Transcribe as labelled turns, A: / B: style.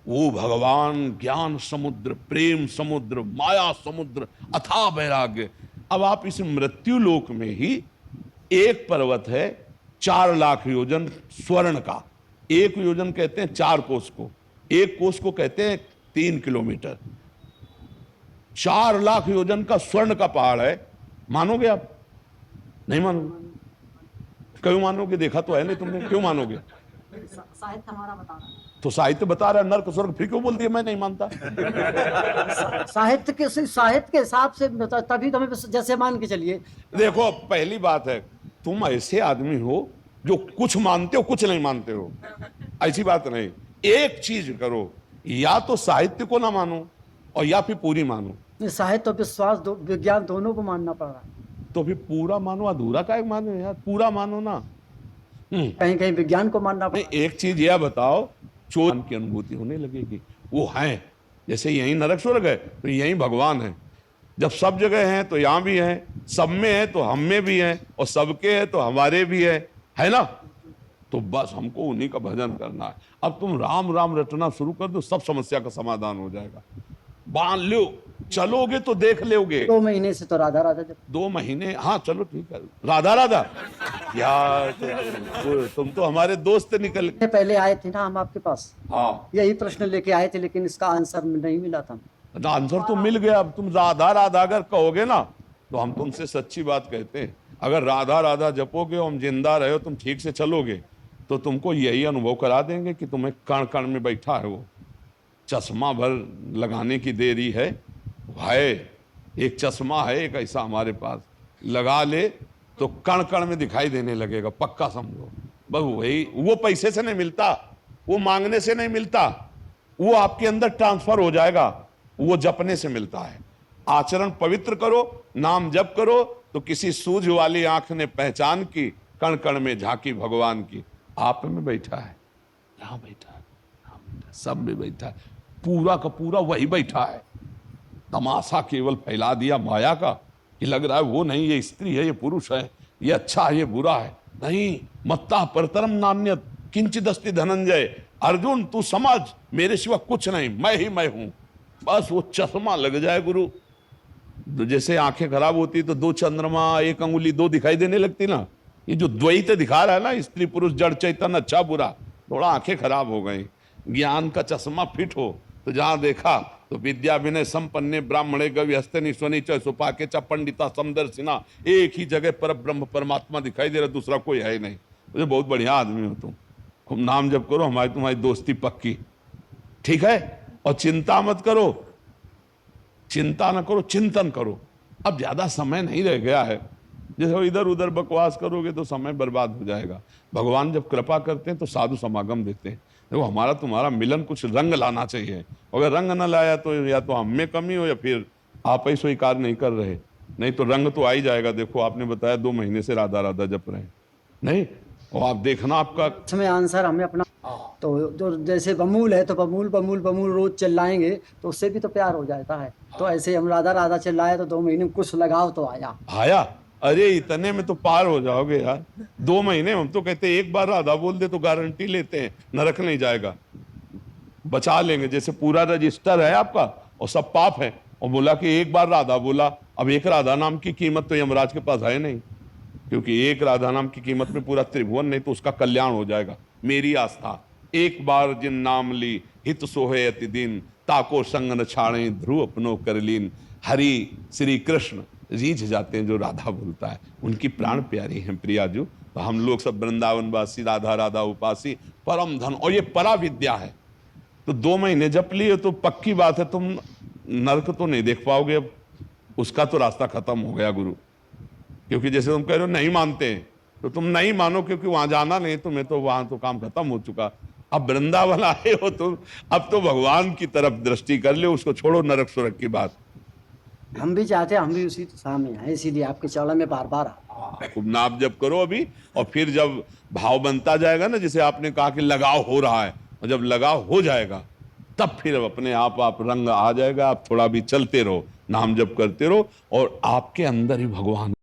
A: वो भगवान ज्ञान समुद्र, प्रेम समुद्र, माया समुद्र, अथाह वैराग्य। अब आप इस मृत्यु लोक में ही एक पर्वत है 4 लाख योजन स्वर्ण का। एक योजन कहते हैं 4 कोस को, एक कोस को कहते हैं 3 किलोमीटर। 4 लाख योजन का स्वर्ण का पहाड़ है। मानोगे आप? नहीं मानोगे? क्यों मानोगे? देखा तो है नहीं तुमने, क्यों मानोगे?
B: साहित्य हमारा बता रहा है।
A: तो साहित्य बता रहा है नर्क स्वर्ग, फिर क्यों बोल दिया मैं नहीं मानता?
B: साहित्य के हिसाब से तभी तो हमें जैसे मान के चलिए।
A: देखो, पहली बात है, तुम ऐसे आदमी हो जो कुछ मानते हो कुछ नहीं मानते हो। ऐसी बात नहीं। एक चीज करो, या तो साहित्य को ना मानो और या फिर पूरी मानो।
B: साहित्य और विश्वास विज्ञान दोनों को मानना पड़ रहा है।
A: तो फिर पूरा मानो, अधूरा काहे मानो यार? पूरा मानो ना।
B: कहीं कहीं विज्ञान को मानना पड़
A: नहीं, एक चीज यह बताओ, चोर की अनुभूति होने लगेगी। वो है, जैसे यहीं नरक स्वर्ग है तो यहीं भगवान है। जब सब जगह हैं तो यहां भी हैं, सब में है तो हम में भी हैं, और सबके है तो हमारे भी है ना? तो बस हमको उन्हीं का भजन करना है। अब तुम राम राम रटना शुरू कर दो, सब समस्या का समाधान हो जाएगा। बांध लो, चलोगे तो देख लोगे।
B: 2 महीने से तो राधा राधा जब
A: 2 महीने, हाँ चलो ठीक है, राधा राधा यार। तुम तो हमारे दोस्त निकल।
B: पहले आए थे ना हम आपके पास,
A: हाँ,
B: यही प्रश्न लेके आए थे, लेकिन इसका आंसर नहीं मिला था।
A: आंसर तो मिल गया। अब तुम राधा राधा अगर कहोगे ना तो हम तुमसे सच्ची बात कहते हैं, अगर राधा राधा जपोगे, हम जिंदा रहे हो, तुम ठीक से चलोगे, तो तुमको यही अनुभव करा देंगे कि तुम्हें कण कण में बैठा है वो। चश्मा भर लगाने की देरी है भाई। एक चश्मा है एक ऐसा हमारे पास, लगा ले तो कण कण में दिखाई देने लगेगा, पक्का समझो। बस वही, वो पैसे से नहीं मिलता, वो मांगने से नहीं मिलता, वो आपके अंदर ट्रांसफर हो जाएगा, वो जपने से मिलता है। आचरण पवित्र करो, नाम जप करो, तो किसी सूझ वाली आंख ने पहचान की, कण कण में झांकी भगवान की। आप में बैठा है, यहां बैठा है, यहां बैठा है, सब में बैठा है, पूरा का पूरा वही बैठा है। तमाशा केवल फैला दिया माया का कि लग रहा है वो नहीं, ये स्त्री है, ये पुरुष है, ये अच्छा है, ये बुरा है। नहीं, मत्ता परतरम नान्यत किंचिदस्ति धनंजय। अर्जुन तू समझ, मेरे सिवा कुछ नहीं, मैं ही मैं हूं। बस वो चश्मा लग जाए गुरु, जैसे आंखें खराब होती तो 2 चंद्रमा, 1 अंगुली 2 दिखाई देने लगती ना। ये जो द्वैत दिखा रहा है ना, स्त्री पुरुष जड़ चैतन्य अच्छा बुरा, थोड़ा आंखें खराब हो गई। ज्ञान का चश्मा फिट हो तो जहां देखा तो विद्या विनय संपन्ने ब्राह्मणे गवि हस्ते निस्वनी च सुपाके च पंडिता समदर्शिना, एक ही जगह पर ब्रह्म परमात्मा दिखाई दे रहा, दूसरा कोई है ही नहीं। मुझे बहुत बढ़िया आदमी हो तुम, खूब नाम जप करो, हमारी तुम्हारी दोस्ती पक्की, ठीक है? और चिंता मत करो, चिंता न करो, चिंतन करो। अब ज्यादा समय नहीं रह गया है, जैसे इधर उधर बकवास करोगे तो समय बर्बाद हो जाएगा। भगवान जब कृपा करते हैं तो साधु समागम देते हैं। देखो, हमारा तुम्हारा मिलन कुछ रंग लाना चाहिए, अगर रंग न लाया तो या तो हम में कमी हो या फिर आप ही स्वीकार नहीं कर रहे, नहीं तो रंग तो आ ही जाएगा। देखो, आपने बताया 2 महीने से राधा राधा जप रहे हैं, नहीं? और आप देखना आपका
B: इसमें आंसर हमें अपना, तो जो जैसे बमूल है तो बमूल बमूल बमूल रोज चिल्लाएंगे तो उससे भी तो प्यार हो जाता है। तो ऐसे हम राधा राधा चिल्लाए तो 2 महीने में कुछ लगाव तो आया।
A: आया। अरे इतने में तो पार हो जाओगे यार। 2 महीने, हम तो कहते हैं एक बार राधा बोल दे तो गारंटी लेते हैं नरक नहीं जाएगा, बचा लेंगे। जैसे पूरा रजिस्टर है आपका और सब पाप है, और बोला कि एक बार राधा बोला। अब एक राधा नाम की कीमत तो यमराज के पास है नहीं, क्योंकि एक राधा नाम की कीमत में पूरा त्रिभुवन, नहीं तो उसका कल्याण हो जाएगा। मेरी आस्था, एक बार जिन नाम ली हित सोहे अति दिन, ताको संग न छाड़े ध्रुव अपनो करलीन। हरि श्री कृष्ण रीझ जाते हैं जो राधा बोलता है, उनकी प्राण प्यारी हैं प्रियाजू। तो हम लोग सब वृंदावन वासी, राधा राधा उपासी, परम धन, और ये परा विद्या है। तो 2 महीने जप लिए तो पक्की बात है तुम नरक तो नहीं देख पाओगे। अब उसका तो रास्ता खत्म हो गया गुरु, क्योंकि जैसे तुम कह रहे हो नहीं मानते हैं, तो तुम नहीं मानो, क्योंकि वहां जाना नहीं तुम्हें, तो वहां तो काम खत्म हो चुका। अब वृंदावन आए हो तुम, अब तो भगवान की तरफ दृष्टि कर ले, उसको छोड़ो नरक सुरक की बात।
B: हम भी चाहते हैं हम भी उसी दिशा में हैं, इसीलिए आपके चरण में बार बार
A: खूब नाम जप करो अभी, और फिर जब भाव बनता जाएगा ना, जैसे आपने कहा कि लगाव हो रहा है, और जब लगाव हो जाएगा तब फिर अपने आप रंग आ जाएगा। आप थोड़ा भी चलते रहो, नाम जप करते रहो, और आपके अंदर ही भगवान